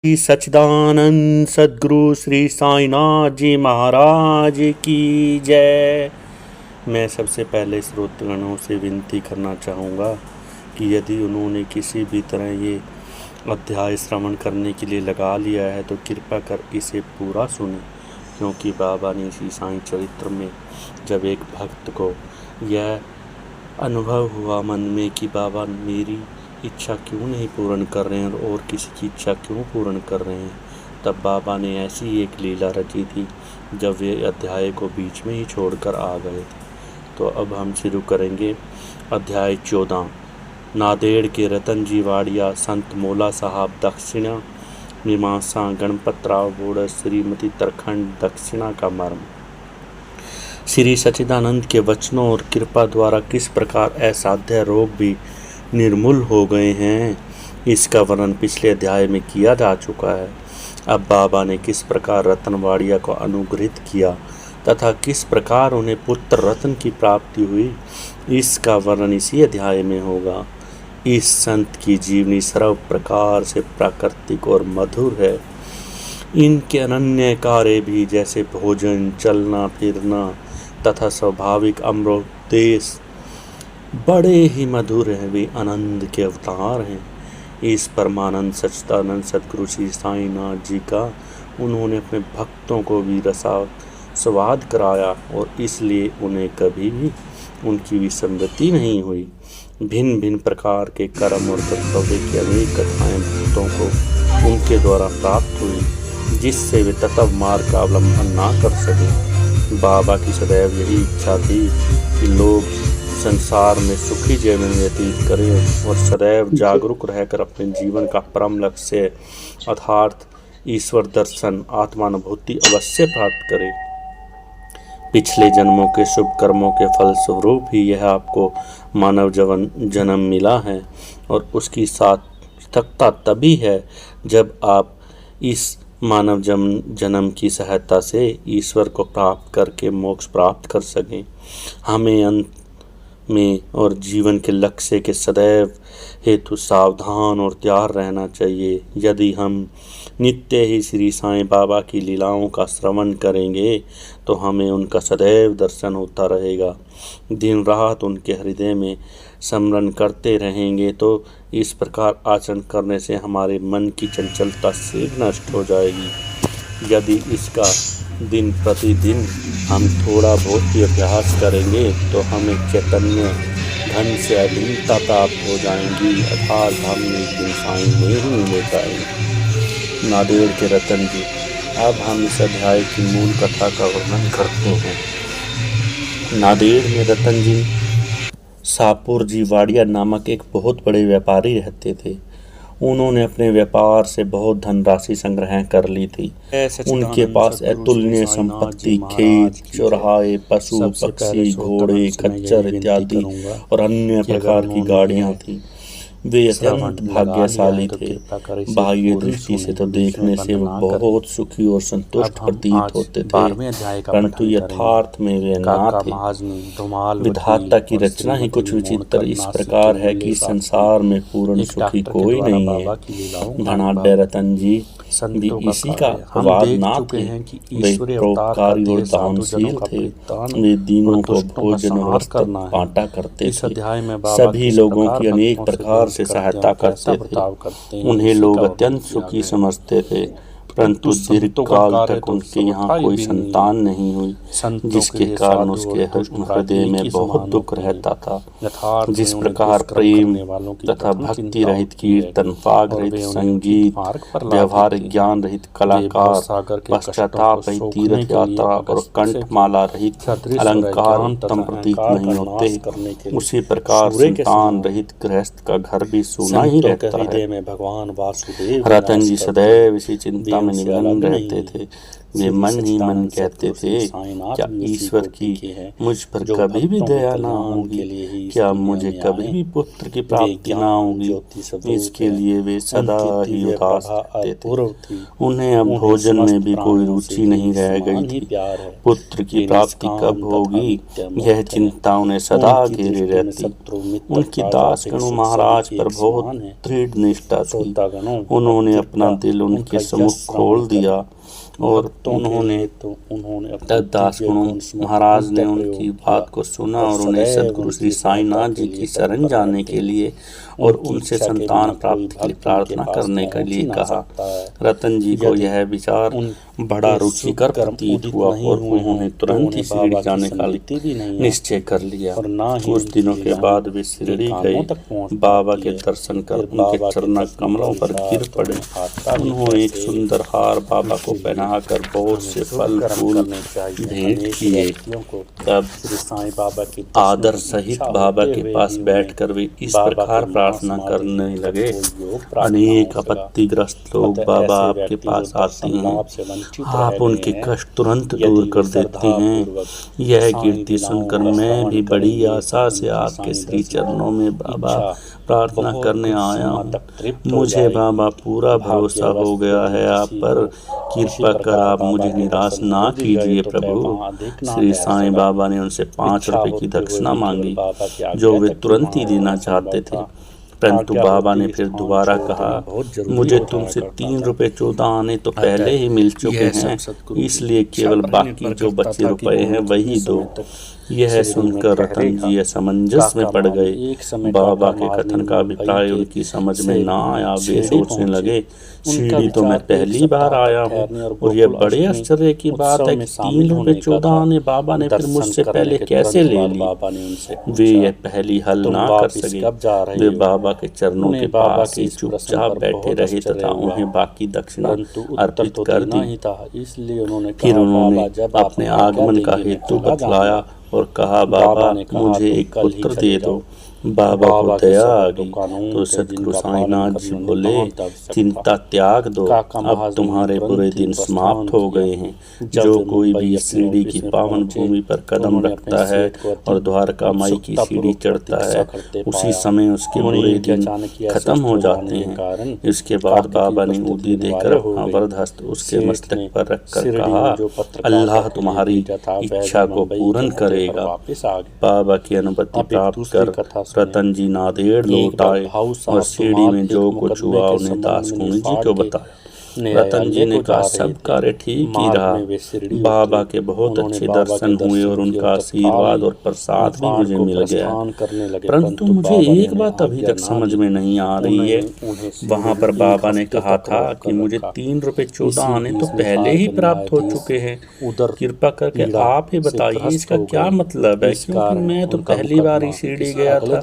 श्री सच्चिदानंद सद्गुरु श्री साईनाथ जी महाराज की जय। मैं सबसे पहले श्रोतगणों से विनती करना चाहूँगा कि यदि उन्होंने किसी भी तरह ये अध्याय श्रवण करने के लिए लगा लिया है तो कृपा कर इसे पूरा सुने, क्योंकि बाबा ने इसी साईं चरित्र में जब एक भक्त को यह अनुभव हुआ मन में कि बाबा मेरी इच्छा क्यों नहीं पूर्ण कर रहे हैं और किसी की इच्छा क्यों पूर्ण कर रहे हैं, तब बाबा ने ऐसी एक लीला रची थी जब वे अध्याय को बीच में ही छोड़कर आ गए थे। तो अब हम शुरू करेंगे अध्याय 14। नादेड़ के रतन जी वाड़िया, संत मोला साहब दक्षिणा, मीमांसा गणपतराव बोड़, श्रीमती तरखंड दक्षिणा का मर्म। श्री सच्चिदानंद के वचनों और कृपा द्वारा किस प्रकार असाध्य रोग भी निर्मूल हो गए हैं, इसका वर्णन पिछले अध्याय में किया जा चुका है। अब बाबा ने किस प्रकार रतनवाड़िया को अनुग्रहित किया तथा किस प्रकार उन्हें पुत्र रत्न की प्राप्ति हुई, इसका वर्णन इसी अध्याय में होगा। इस संत की जीवनी सर्व प्रकार से प्राकृतिक और मधुर है। इनके अनन्य कार्य भी जैसे भोजन, चलना फिरना तथा स्वाभाविक अमृतोपदेश बड़े ही मधुर हैं। वे आनंद के अवतार हैं। इस परमानंद सच्चिदानंद सद्गुरु श्री साईनाथ जी का उन्होंने अपने भक्तों को भी स्वाद कराया और इसलिए उन्हें कभी भी उनकी विसंगति नहीं हुई। भिन्न भिन्न प्रकार के कर्म और कर्तव्य की अनेक कथाएं भक्तों को उनके द्वारा प्राप्त हुई, जिससे वे तत्व मार्ग का अवलंबन ना कर सके। बाबा की सदैव यही इच्छा थी कि लोग संसार में सुखी जीवन व्यतीत करें और सदैव जागरूक रहकर अपने जीवन का परम लक्ष्य अर्थात ईश्वर दर्शन आत्मानुभूति अवश्य प्राप्त करें। पिछले जन्मों के शुभ कर्मों के फलस्वरूप ही यह आपको मानव जन्म मिला है और उसकी सार्थकता तभी है जब आप इस मानव जन्म की सहायता से ईश्वर को प्राप्त करके मोक्ष प्राप्त कर सकें। हमें अंत में और जीवन के लक्ष्य के सदैव हेतु सावधान और तैयार रहना चाहिए। यदि हम नित्य ही श्री साईं बाबा की लीलाओं का श्रवण करेंगे तो हमें उनका सदैव दर्शन होता रहेगा। दिन रात उनके हृदय में स्मरण करते रहेंगे तो इस प्रकार आचरण करने से हमारे मन की चंचलता शीघ्र नष्ट हो जाएगी। यदि इसका दिन प्रतिदिन हम थोड़ा बहुत भी अभ्यास करेंगे तो हमें चैतन्य धन से अभिन्नता प्राप्त हो जाएंगी, अर्थात हम एक दिन साईं में ही मिल जाएंगे। नादेड़ के रतन जी। अब हम इस अध्याय की मूल कथा का वर्णन करते हैं। नादेड़ में रतन जी सापुर जी वाड़िया नामक एक बहुत बड़े व्यापारी रहते थे। उन्होंने अपने व्यापार से बहुत धनराशि संग्रह कर ली थी। उनके पास अतुलनीय संपत्ति, खेत, चौराहे, पशु पक्षी, घोड़े, खच्चर इत्यादि और अन्य प्रकार की गाड़ियां थी। वे अत्यंत भाग्यशाली थे। बाह्य दृष्टि से तो देखने से वो बहुत सुखी और संतुष्ट प्रतीत होते थे, परंतु यथार्थ में वे ना थे। विधाता की रचना ही कुछ विचित्र इस प्रकार है कि संसार में पूर्ण सुखी कोई नहीं है। धनाढ्य रतन जी भी इसी का अपवाद ना थे। वे परोपकारी और दानशील थे। वे दीनों को भोजन और वस्त्र बांटा करते थे। सभी लोगों की अनेक प्रकार से सहायता करते थे। उन्हें लोग अत्यंत सुखी समझते थे, परंतु दीर्घकाल तक उनके यहाँ कोई संतान नहीं हुई, जिसके कारण उसके हृदय में बहुत दुख रहता था। जिस प्रकार प्रेम तथा भक्ति रहित कीर्तन, पाग रहित संगीत, व्यवहार ज्ञान रहित कलाकार, पश्चाताप रहित तीर्थ यात्रा और कंठमाला रहित अलंकार उत्तम प्रतीत नहीं होते, उसी प्रकार संतान रहित गृहस्थ का घर भी सूना ही रहता है। रतन जी सदैव इसी चिंता में निमग्न रहते थे। वे मन ही मन कहते थे, क्या ईश्वर की मुझ पर कभी भी दया ना होगी? क्या मुझे कभी भी पुत्र की प्राप्ति ना होगी? इसके लिए वे सदा ही उदास रहते थे। उन्हें अब भोजन में भी कोई रुचि नहीं रह गई थी। पुत्र की प्राप्ति कब होगी, यह चिंता उन्हें सदा घेरे रहती। उनकी दासगणु महाराज पर बहुत दृढ़ निष्ठा थी। उन्होंने अपना दिल उनके सम्मुख खोल दिया और उन्होंने तब दासगणु महाराज ने उनकी बात को सुना और उन्हें सद्गुरु श्री साईनाथ जी की शरण जाने के लिए और उनसे संतान प्राप्ति के लिए प्रार्थना करने के लिए कहा। रतन जी को यह विचार बड़ा रुचिकर प्रतीत हुआ और उन्होंने तुरंत ही शिरडी जाने का निश्चय कर लिया। कुछ दिनों के बाद वे शिरडी गए। बाबा के दर्शन कर उनके चरण कमलों पर गिर पड़े। उन्होंने एक सुंदर हार बाबा को पहनाकर बहुत से फल फूल भेंट किए। तब आदर सहित बाबा के पास बैठकर वे इस प्रकार प्रार्थना करने लगे, अनेक आपत्तिग्रस्त लोग बाबा आपके पास आते हैं, आप उनके कष्ट तुरंत दूर कर देते हैं। यह कीर्ति सुनकर मैं भी बड़ी आशा से आपके श्री चरणों में बाबा प्रार्थना करने आया हूँ। मुझे बाबा पूरा भरोसा हो गया है आप पर। कृपा कर आप मुझे निराश ना कीजिए प्रभु। श्री साईं बाबा ने उनसे 5 रुपए की दक्षिणा मांगी, जो वे तुरंत ही देना चाहते थे। परंतु बाबा ने फिर दोबारा कहा, मुझे तुमसे 3 रुपए 14 आने तो पहले ही मिल चुके हैं, इसलिए केवल बाकी जो बचे रुपए हैं वही दो। यह सुनकर रतन जी असमंजस में पड़ गए। बाबा के कथन का अभिप्राय उनकी समझ में ना आया। वे सोचने लगे, शिरडी तो मैं पहली बार आया हूँ और यह बड़े आश्चर्य की बात है कि 3 रुपए 14 आने बाबा ने फिर मुझसे पहले कैसे ले ली। वे यह पहली हल ना कर सके। वे बाबा के चरणों के पास ही चुपचाप बैठे रहे तथा उन्हें बाकी दक्षिणा अर्पित कर दी। फिर उन्होंने अपने आगमन का हेतु बतलाया और कहा, बाबा मुझे एक पुत्र दे दो। बाबा को दया आ गई तो सद्गुरु साईनाथ जी बोले, चिंता त्याग दो, अब तुम्हारे बुरे दिन समाप्त हो गए हैं। जो कोई भी शिरडी की पावन भूमि पर कदम रखता है और द्वारका माई की सीढ़ी चढ़ता है, उसी समय उसके बुरे दिन खत्म हो जाते हैं। इसके बाद बाबा ने उंगली देकर वरद हस्त उसके मस्तक पर रखकर कहा, अल्लाह तुम्हारी इच्छा को पूर्ण करेगा। बाबा की अनुमति प्राप्त कर रतन जी नादेड़ लौट आए और सीढ़ी में जो कुछ हुआ उन्हें दासगणु जी को बताया। रतन जी ने कहा, सब कार्य ठीक ही रहा। बाबा के बहुत अच्छे दर्शन हुए और उनका आशीर्वाद और प्रसाद भी मुझे मिल गया। परंतु मुझे एक बात अभी तक समझ में नहीं आ रही है। वहाँ पर बाबा ने कहा था कि मुझे 3 रुपए 14 आने तो पहले ही प्राप्त हो चुके हैं। कृपा करके आप ही बताइए इसका क्या मतलब है, क्योंकि मैं तो पहली बार ही शिरडी गया था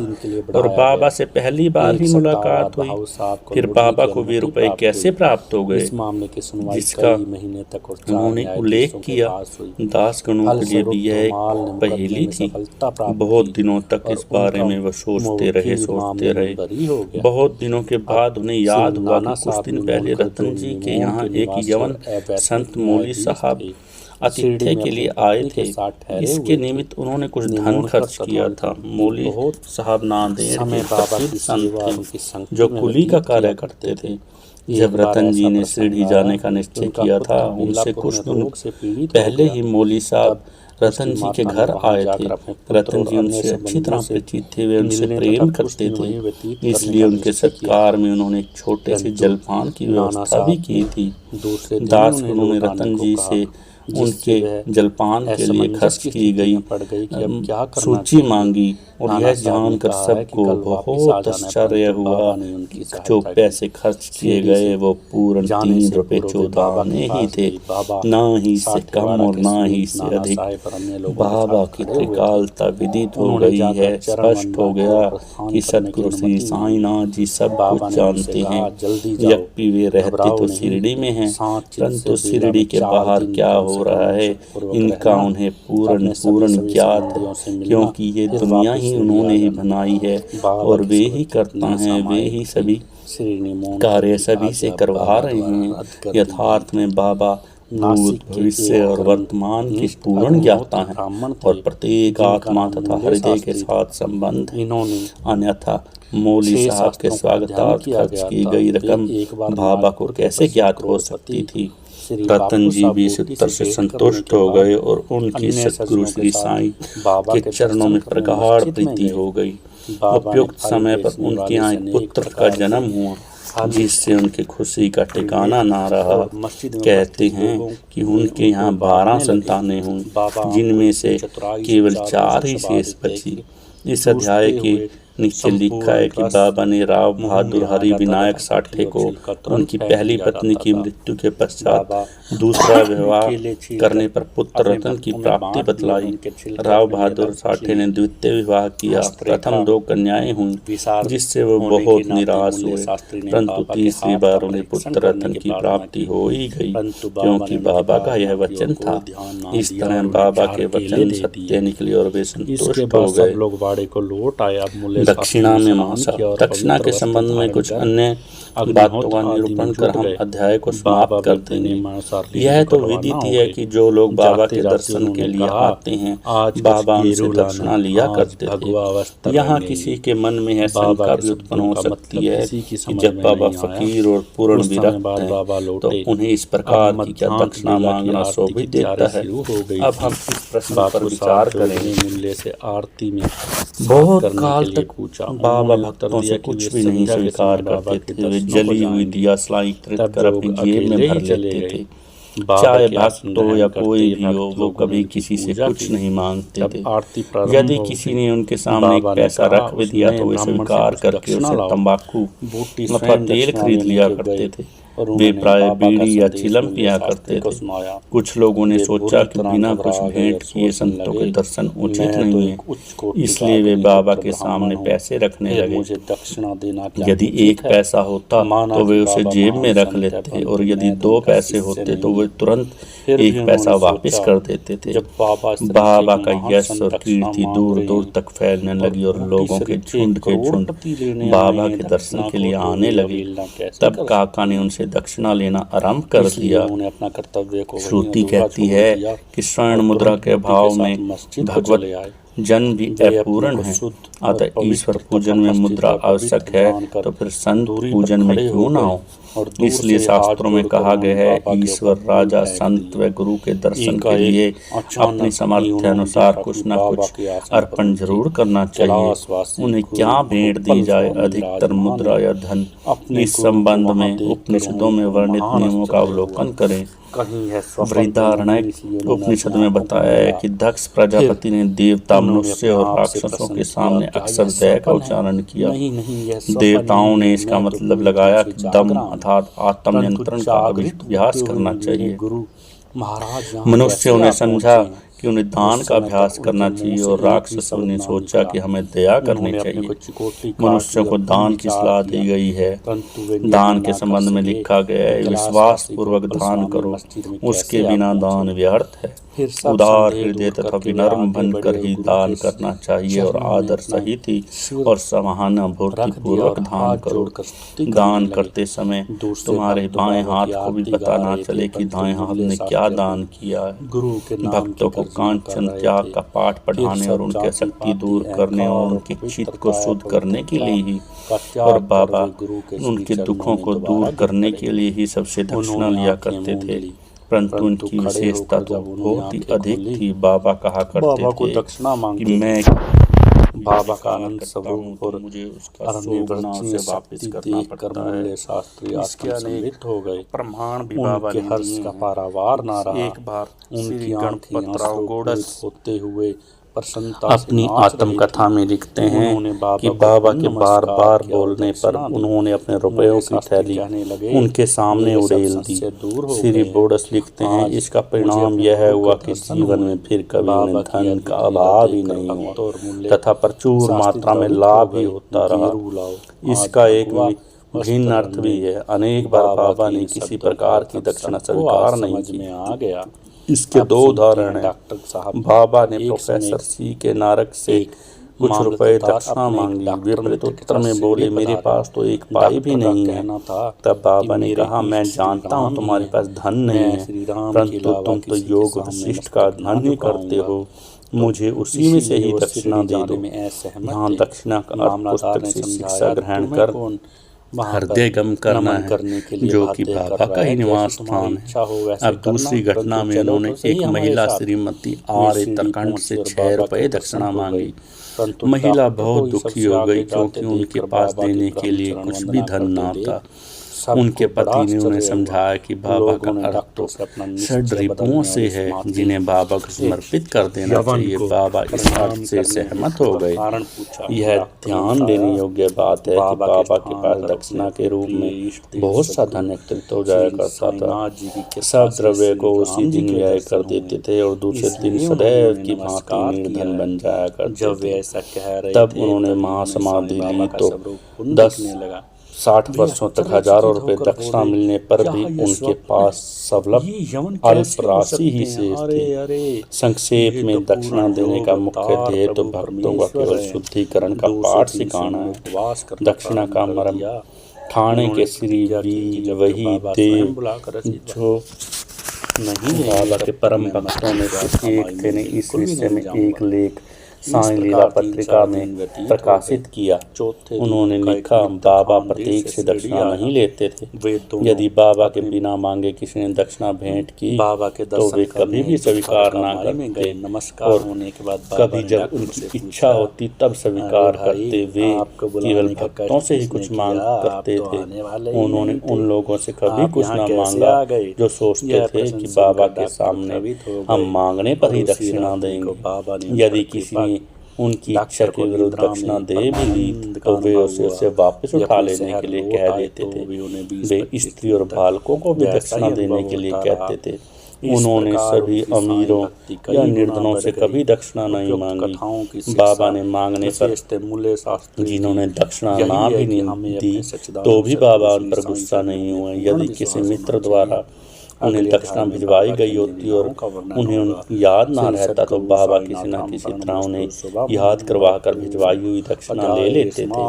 और बाबा से पहली बार ही मुलाकात हुई। फिर बाबा को वे रुपए कैसे प्राप्त हो गए, इस मामले की सुनवाई जिसका कई महीने तक और उन्होंने उल्लेख किया। दासगणों के लिए भी यह एक पहेली थी। बहुत दिनों तक इस बारे में वह सोचते रहे। बहुत दिनों के बाद उन्हें याद हुआ कि कुछ दिन पहले रतन जी के यहाँ एक यवन संत मौली साहब आतिथ्य के लिए आए थे। इसके निमित्त उन्होंने कुछ धन खर्च किया था। मौली साहब नांदेड़ के प्रसिद्ध संत थे, जो कुली का कार्य करते थे। जब रतन जी ने शिरडी जाने का निश्चय किया था, उनसे कुछ दिन पहले ही मौली साहब रतन जी के घर आए थे। रतन जी उनसे अच्छी तरह परिचित थे, वे उनसे प्रेम करते थे, इसलिए उनके सत्कार में उन्होंने एक छोटे से जलपान की व्यवस्था भी की थी। दासगणों ने रतन जी से उनके जलपान के लिए खर्च की गई सूची मांगी और यह जानकर सबको बहुत आश्चर्य हुआ कि जो पैसे खर्च किए गए वो पूर्ण 3 रुपए 14 आने ही थे, ना ही इससे कम और ना ही इससे अधिक। बाबा की त्रिकालता विदित हो गई है। स्पष्ट हो गया कि सद्गुरु श्री साईनाथ जी सब कुछ जानते हैं। यद्यपि वे रहते तो शिरडी में हैं, परंतु शिरडी के बाहर क्या हो रहा है इनका उन्हें पूर्ण ज्ञात है, क्योंकि ये दुनिया ही उन्होंने ही बनाई है और वे ही करता हैं, वे ही सभी कार्य सभी से करवा रहे हैं। यथार्थ में बाबा भूत भविष्य और वर्तमान की पूर्ण ज्ञाता है और प्रत्येक आत्मा तथा हृदय के साथ संबंध इन्होंने अन्यथा मौली साहब के स्वागतार्थ खर्च की गई रकम बाबा को कैसे ज्ञात हो सकती थी। रतन जी भी इस उत्तर से संतुष्ट हो गए और उनकी सतगुरु श्री साईं के चरणों में प्रगाढ़ प्रीति हो गई। उपयुक्त समय पर उनके यहाँ एक पुत्र का जन्म हुआ जिससे उनकी खुशी का ठिकाना ना रहा। कहते हैं कि उनके यहाँ 12 संतानें हुई जिनमें से केवल 4 ही शेष बची। इस अध्याय के नीचे लिखा है कि बाबा ने राव बहादुर हरि विनायक साठे को उनकी पहली पत्नी की मृत्यु के पश्चात दूसरा विवाह करने पर पुत्र रतन की प्राप्ति बतलाई। राव बहादुर साठे ने द्वितीय विवाह किया। प्रथम 2 कन्याएं हुई जिससे वो बहुत निराश हुए, परंतु तीसरी बार उन्हें पुत्र रतन की प्राप्ति हो ही गई क्योंकि बाबा का यह वचन था। इस तरह बाबा के वचन सत्य निकले और वे संतुष्ट हो गए। लोग बाड़े को लौट आए। दक्षिणा में मासा। दक्षिणा के संबंध में कुछ अन्य बातों का निरूपण कर हम अध्याय को समाप्त कर देंगे। यह तो विदित है कि जो लोग बाबा के दर्शन के लिए आते हैं बाबा उनसे दक्षिणा लिया करते थे। यहाँ किसी के मन में यह शंका भी उत्पन्न हो सकती है कि जब बाबा फकीर और पूर्ण विरक्त हैं तो उन्हें इस प्रकार की क्या दक्षिणा मांगना शोभित देता है। अब हम इस प्रश्न पर विचार करेंगे। मूल्य से आरती में बहुत काल तक बाबा भक्तों से कुछ भी नहीं स्वीकार करते थे। वे जली हुई दिया सलाई कर अपनी जेब में भर लेते थे। चाहे भक्त हो या कोई भी हो, वो कभी किसी से कुछ नहीं मांगते थे। यदि किसी ने उनके सामने एक पैसा रख भी दिया तो वे स्वीकार करके उसे तंबाकू अथवा तेल खरीद लिया करते थे। वे प्राय बीड़ी या चिलम पिया करते थे। कुछ लोगों ने सोचा कि बिना कुछ भेंट किए संतों के दर्शन उचित नहीं है, इसलिए वे बाबा के सामने पैसे रखने लगे। यदि 1 पैसा होता तो वे उसे जेब में रख लेते और यदि 2 पैसे होते तो वे तुरंत 1 पैसा वापस कर देते थे। बाबा का यश और कीर्ति दूर दूर तक फैलने लगी और लोगों के झुंड बाबा के दर्शन के लिए आने लगे। तब काका ने उनसे दक्षिणा लेना आरंभ कर दिया। श्रुति कहती है कि स्वर्ण मुद्रा के भाव में भगवत जन्म भी अपूर्ण है, अतः ईश्वर पूजन में मुद्रा आवश्यक है तो फिर संत पूजन में क्यों ना हो। इसलिए शास्त्रों में कहा गया है ईश्वर राजा संत व गुरु के दर्शन के लिए अपने सामर्थ्य अनुसार कुछ न कुछ अर्पण जरूर करना चाहिए। उन्हें क्या भेंट दी जाए, अधिकतर मुद्रा या धन। इस संबंध में उपनिषदों में वर्णित नियमों का अवलोकन करें। बृहदारण्यक उपनिषद में बताया है कि दक्ष प्रजापति ने देवता, मनुष्य और राक्षसों के सामने अक्सर दया का उच्चारण किया। देवताओं ने इसका मतलब लगाया कि दम अर्थात आत्म नियंत्रण का अभ्यास करना चाहिए। मनुष्यों ने समझा कि उन्हें दान का अभ्यास करना चाहिए और राक्षसों ने सोचा कि हमें दया करनी चाहिए। मनुष्यों को दान की सलाह दी गई है। दान के संबंध में लिखा गया है विश्वास पूर्वक दान करो, उसके बिना दान व्यर्थ है। उदार हृदय तथा विनम्र बनकर ही दान करना चाहिए और आदर सहित ही और सहानुभूति पूर्वक दान करो। दान करते समय तुम्हारे बाएं हाथ को भी पता ना चले कि दाएं हाथ ने क्या दान किया है। भक्तों को कांचन त्याग का पाठ पढ़ाने और उनकी आसक्ति दूर करने और उनके चित्त को शुद्ध करने के लिए ही और बाबा उनके दुखों को दूर करने के लिए ही सबसे दक्षिणा लिया करते थे। परंतु उनकी विशेषता तो बहुत ही अधिक थी। बाबा कहा करते थे कि मैं बाबा का आनंद स्वरूप और मुझे उसका से वापस करना पड़ता है। इसके अनेक हो गए प्रमाण भी बाबा ने हर्ष का पारावार ना रहा। एक बार उनकी गणपतराव गोडस होते हुए अपनी आत्मकथा में लिखते हैं कि बाबा के बार बार बोलने पर उन्होंने अपने रुपयों की थैली उनके सामने उड़ेल दी। श्री बोडस लिखते हैं इसका परिणाम यह हुआ कि जीवन में फिर कभी उन्हें धन का अभाव ही नहीं हुआ तथा प्रचुर मात्रा में लाभ ही होता रहा। इसका एक भिन्न अर्थ भी है। अनेक बार बाबा ने किसी प्रकार की दक्षिणा स्वीकार नहीं की। इसके 2 उदाहरण हैं। बाबा ने प्रोफेसर सी के नारक से कुछ रुपए दक्षिणा मांगी। वे प्रत्युत्तर में बोले, मेरे पास तो एक पाई भी नहीं है। तब बाबा ने कहा, मैं जानता हूँ तुम्हारे पास धन नहीं है, परंतु तुम तो योग वशिष्ठ का अध्ययन ही करते हो, मुझे उसी में से ही दक्षिणा दे दो। यहाँ दक्षिणा का अर्थ पुस्तक से शिक्षा ग्रहण कर हृदय गम करना है, जो कि बाबा का ही निवास स्थान है। अब दूसरी घटना में उन्होंने एक महिला श्रीमती आर्य तरकंड से 6 रुपए दक्षिणा मांगी। महिला बहुत दुखी हो गई, क्योंकि उनके पास देने के लिए कुछ भी धन न था। उनके पति ने उन्हें समझाया कि बाबा का अर्थ तो षड रिपुओं से है, जिन्हें बाबा को समर्पित कर देना चाहिए। बाबा इस अर्थ से सहमत हो गए। यह ध्यान देने योग्य बात है कि बाबा के पास दक्षिणा के रूप में बहुत सा धन एकत्रित हो जाया करता था। सब द्रव्य को उसी दिन व्यय कर देते थे और दूसरे दिन सदैव की भांति निर्धन बन जाया करते थे। तब उन्होंने महासमाधि ली तो 60 वर्षों तक हजारों रुपए दक्षिणा मिलने पर भी उनके पास सवलभ अल्प राशि ही शेष थी। संक्षेप में दक्षिणा देने का मुख्य ध्येय तो भक्तों का केवल शुद्धिकरण का पाठ सिखाना है। दक्षिणा का मर्म खाने के श्री वही देव जो नहीं है। बाबा के परम भक्तों में से एक थे ने इस विषय में एक लेख साईं लीला पत्रिका में प्रकाशित किया। उन्होंने लिखा, बाबा प्रत्येक से दक्षिणा नहीं लेते थे। यदि बाबा के बिना मांगे किसी ने दक्षिणा भेंट की तो वे कभी भी स्वीकार ना करते, और कभी जब उनकी इच्छा होती तब स्वीकार करते। वे केवल भक्तों से ही कुछ मांग करते थे। उन्होंने उन लोगों से कभी कुछ न मांगा जो सोचते थे कि बाबा के सामने हम मांगने पर ही दक्षिणा देंगे। यदि किसी ने उनकी इच्छा के विरुद्ध दक्षिणा दे भी दी तो वे उसे वापस उठा लेने के लिए कह देते थे। वे स्त्री और बालकों को भी दक्षिणा देने के लिए कहते थे। उन्होंने सभी अमीरों या निर्धनों से कभी दक्षिणा नहीं मांगी। बाबा ने मांगने पर जिन्होंने दक्षिणा ना भी नहीं दी तो भी बाबा उन पर गुस्सा नहीं हुए। यदि किसी मित्र द्वारा उन्हें दक्षिणा भिजवाई गई होती और उन्हें याद ना रहता तो बाबा किसी न किसी तरह उन्हें याद करवा कर भिजवाई हुई दक्षिणा ले लेते थे।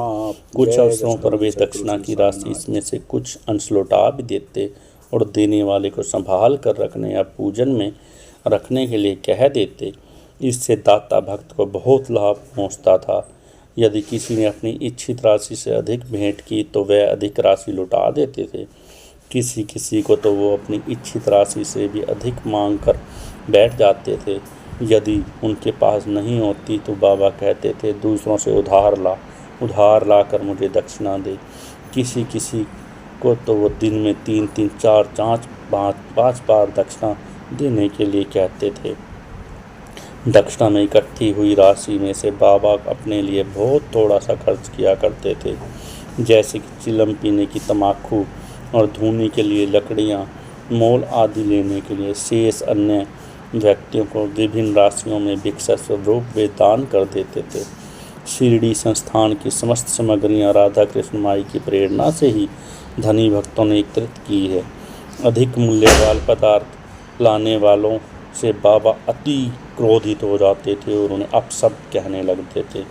कुछ अवसरों पर वे दक्षिणा की राशि इसमें से कुछ अंश लौटा भी देते और देने वाले को संभाल कर रखने या पूजन में रखने के लिए कह देते। इससे दाता भक्त को बहुत लाभ पहुँचता था। यदि किसी ने अपनी इच्छित राशि से अधिक भेंट की तो वह अधिक राशि लौटा देते थे। किसी किसी को तो वो अपनी इच्छित राशि से भी अधिक मांग कर बैठ जाते थे। यदि उनके पास नहीं होती तो बाबा कहते थे, दूसरों से उधार ला कर मुझे दक्षिणा दे। किसी किसी को तो वो दिन में 3-3, 4-4, 5 बार दक्षिणा देने के लिए कहते थे। दक्षिणा में इकट्ठी हुई राशि में से बाबा अपने लिए बहुत थोड़ा सा खर्च किया करते थे, जैसे कि चिलम पीने की तम्बाकू और धूनी के लिए लकड़ियाँ, मोल आदि लेने के लिए शेष अन्य व्यक्तियों को विभिन्न राशियों में भिक्षा स्वरूप वे दान कर देते थे। शिरडी संस्थान की समस्त सामग्रियाँ राधा कृष्ण माई की प्रेरणा से ही धनी भक्तों ने एकत्रित की है। अधिक मूल्य वाले पदार्थ लाने वालों से बाबा अति क्रोधित हो जाते थे और उन्हें अपशब्द कहने लगते थे।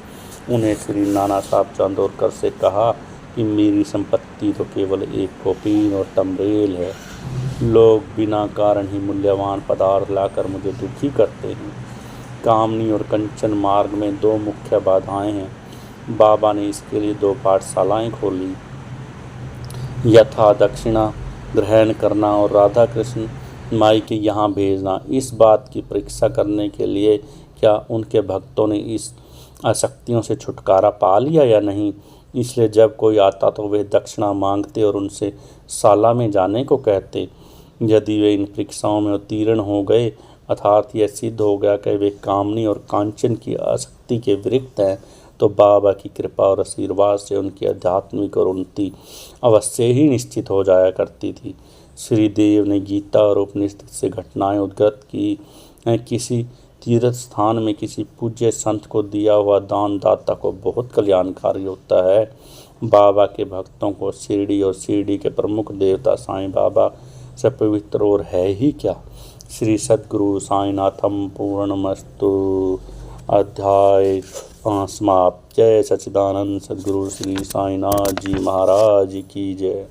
उन्हें श्री नाना साहब चांदोरकर से कहा कि मेरी संपत्ति तो केवल एक कोपीन और टमरेल है। लोग बिना कारण ही मूल्यवान पदार्थ लाकर मुझे दुखी करते हैं। कामनी और कंचन मार्ग में 2 मुख्य बाधाएं हैं। बाबा ने इसके लिए 2 पाठशालाएं खोली, यथा दक्षिणा ग्रहण करना और राधा कृष्ण माई के यहाँ भेजना। इस बात की परीक्षा करने के लिए क्या उनके भक्तों ने इस आसक्तियों से छुटकारा पा लिया या नहीं। इसलिए जब कोई आता तो वे दक्षिणा मांगते और उनसे शाला में जाने को कहते। यदि वे इन परीक्षाओं में उत्तीर्ण हो गए, अर्थात यह सिद्ध हो गया कि वे कामनी और कांचन की आसक्ति के विरक्त हैं, तो बाबा की कृपा और आशीर्वाद से उनकी आध्यात्मिक और उन्नति अवश्य ही निश्चित हो जाया करती थी। श्री देव ने गीता और उपनिषद से घटनाएं उद्धृत की हैं। किसी तीर्थ स्थान में किसी पूज्य संत को दिया हुआ दान दाता को बहुत कल्याणकारी होता है। बाबा के भक्तों को शिरडी और शिरडी के प्रमुख देवता साईं बाबा से पवित्र और है ही क्या। श्री सद्गुरु साईनाथम पूर्णमस्तु। अध्याय समाप्त। जय सच्चिदानंद सद्गुरु श्री साईनाथ जी महाराज की जय।